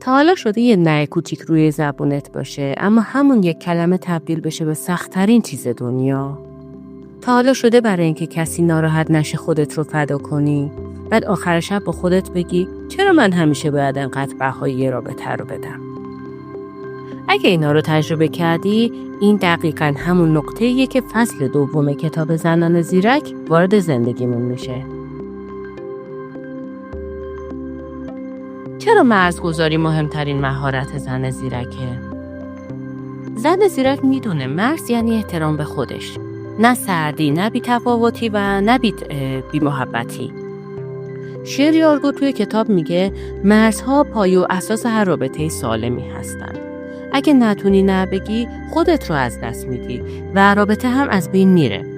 تا حالا شده یه نه کوچیک روی زبونت باشه اما همون یک کلمه تبدیل بشه به سخت‌ترین چیز دنیا؟ تا حالا شده برای اینکه کسی ناراحت نشه خودت رو فدا کنی، بعد آخر شب با خودت بگی چرا من همیشه باید انقدر بهای یه رابطه رو بدم؟ اگه اینا رو تجربه کردی، این دقیقاً همون نقطه‌ایه که فصل دوم کتاب زنان زیرک وارد زندگیمون میشه. چرا مرزگذاری مهمترین مهارت زن زیرکه؟ زن زیرک میدونه مرز یعنی احترام به خودش. نه سردی، نه بی‌تفاوتی و نه بی‌محبتی. شریارگو توی کتاب میگه مرزها پایه و اساس هر رابطه سالمی هستن. اگه نتونی نه بگی خودت رو از دست میدی و رابطه هم از بین میره.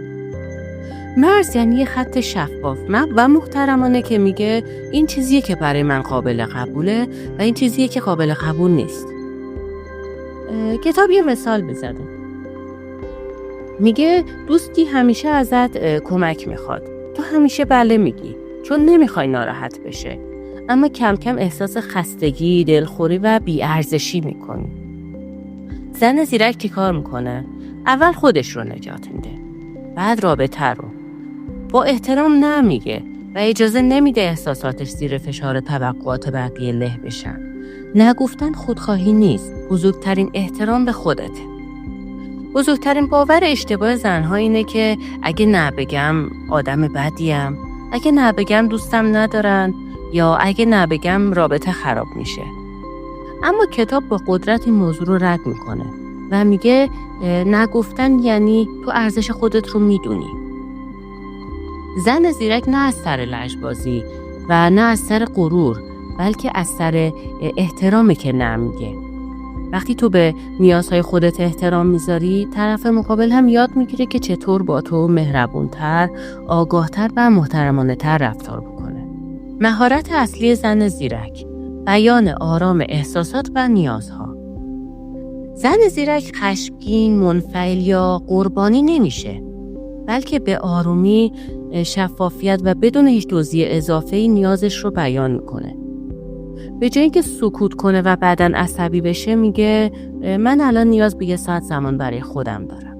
مرز یعنی یه خط شفاف و محترمانه که میگه این چیزیه که برای من قابل قبوله و این چیزیه که قابل قبول نیست. کتاب یه مثال بزنه. میگه دوستی همیشه ازت کمک میخواد. تو همیشه بله میگی چون نمیخوای ناراحت بشه. اما کم کم احساس خستگی، دلخوری و بی‌ارزشی میکنی. زن زیرک چی کار میکنه؟ اول خودش رو نجات میده. بعد رابطه رو. با احترام نمیگه و اجازه نمیده احساساتش زیر فشار توقعات بقیه له بشن. نگفتن خودخواهی نیست. بزرگترین احترام به خودته. بزرگترین باور اشتباه زنها اینه که اگه نبگم آدم بدیم، اگه نبگم دوستم ندارن یا اگه نبگم رابطه خراب میشه. اما کتاب با قدرت این موضوع رو رد میکنه و میگه نگفتن یعنی تو ارزش خودت رو میدونی. زن زیرک نه از سر لجبازی و نه از سر غرور بلکه از سر احترامی که نمیگه. وقتی تو به نیازهای خودت احترام میذاری، طرف مقابل هم یاد میگیره که چطور با تو مهربونتر، آگاهتر و محترمانه‌تر رفتار بکنه. مهارت اصلی زن زیرک، بیان آرام احساسات و نیازها. زن زیرک خشمگین، منفعل یا قربانی نمیشه، بلکه به آرومی، شفافیت و بدون هیچ توضیح اضافه‌ای نیازش رو بیان میکنه. به جای اینکه سکوت کنه و بعداً عصبی بشه میگه من الان نیاز به 1 ساعت زمان برای خودم دارم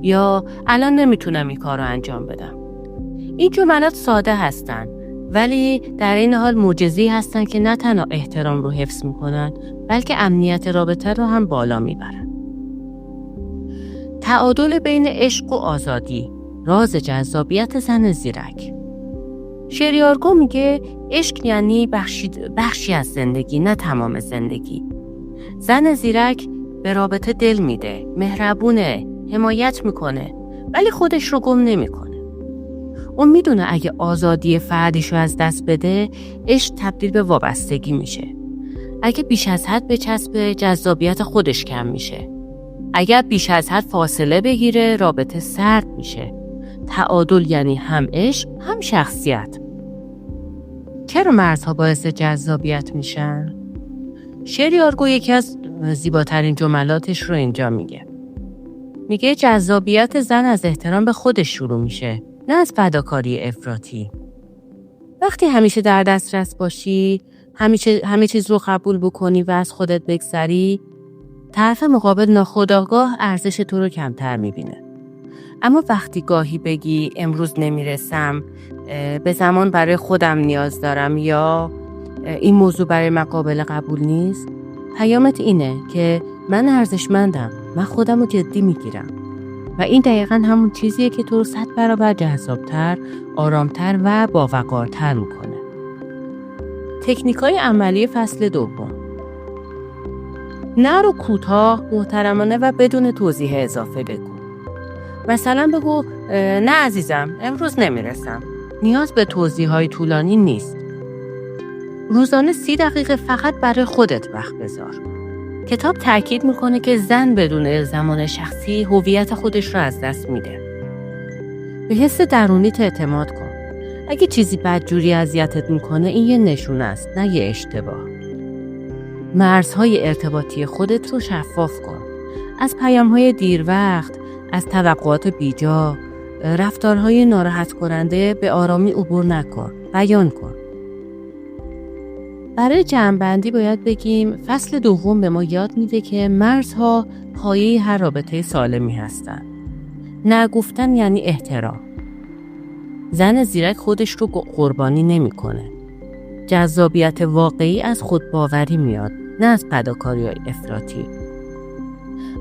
یا الان نمیتونم این کار رو انجام بدم. این جملات ساده هستن ولی در این حال معجزه‌ای هستن که نه تنها احترام رو حفظ میکنن بلکه امنیت رابطه رو هم بالا میبرن. تعادل بین عشق و آزادی، راز جذابیت زن زیرک. شریارگو میگه عشق یعنی بخشی از زندگی نه تمام زندگی. زن زیرک به رابطه دل میده، مهربونه، حمایت میکنه ولی خودش رو گم نمیکنه. اون میدونه اگه آزادی فردیشو از دست بده عشق تبدیل به وابستگی میشه. اگه بیش از حد بچسبه جذابیت خودش کم میشه. اگر بیش از حد فاصله بگیره رابطه سرد میشه. تعادل یعنی هم عشق هم شخصیت. چرا مرزها باعث جذابیت میشن؟ شریارگو یکی از زیباترین جملاتش رو اینجا میگه جذابیت زن از احترام به خودش شروع میشه، نه از فداکاری افراطی. وقتی همیشه در دسترس باشی، همه چیز رو قبول بکنی و از خودت بگذری، طرف مقابل ناخودآگاه ارزش تو رو کمتر میبینه. اما وقتی گاهی بگی امروز نمیرسم، به زمان برای خودم نیاز دارم یا این موضوع برای من قابل قبول نیست، پیامت اینه که من ارزشمندم، من خودم رو جدی میگیرم و این دقیقاً همون چیزیه که تو رو 100 برابر جذابتر، آرامتر و باوقارتر میکنه. تکنیک‌های عملی فصل دوم. نه رو کوتاه، محترمانه و بدون توضیح اضافه بگو. مثلا بگو نه عزیزم امروز نمیرسم. نیاز به توضیح‌های طولانی نیست. روزانه 30 دقیقه فقط برای خودت وقت بذار. کتاب تاکید میکنه که زن بدون زمان شخصی هویت خودش رو از دست میده. به حس درونیت اعتماد کن. اگه چیزی بدجوری اذیتت میکنه این یه نشونه است، نه یه اشتباه. مرزهای ارتباطی خودت رو شفاف کن. از پیام‌های دیر وقت، از توقعات بیجا، رفتارهای ناراحت کننده به آرامی عبور نکن. بیان کن. برای جمع‌بندی باید بگیم فصل دوم به ما یاد میده که مرزها پایه هر رابطه سالمی هستن. نگفتن یعنی احترام. زن زیرک خودش رو قربانی نمی‌کنه. جذابیت واقعی از خودباوری میاد، نه از فداکاری‌های افراطی.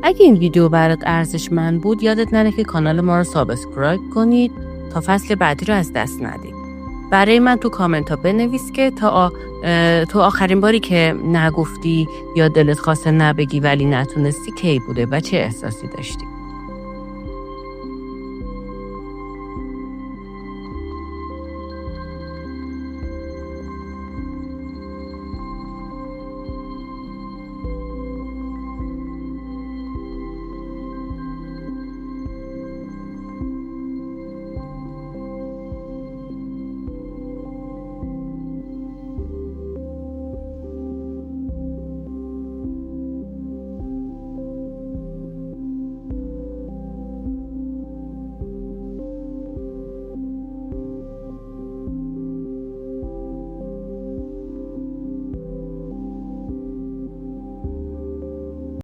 اگه این ویدیو برات ارزشمند بود یادت نره که کانال ما رو سابسکرایب کنید تا فصل بعدی رو از دست ندید. برای من تو کامنت ها بنویس که تو آخرین باری که نگفتی یا دلت خواسته نبگی ولی نتونستی کی بوده و چه احساسی داشتی.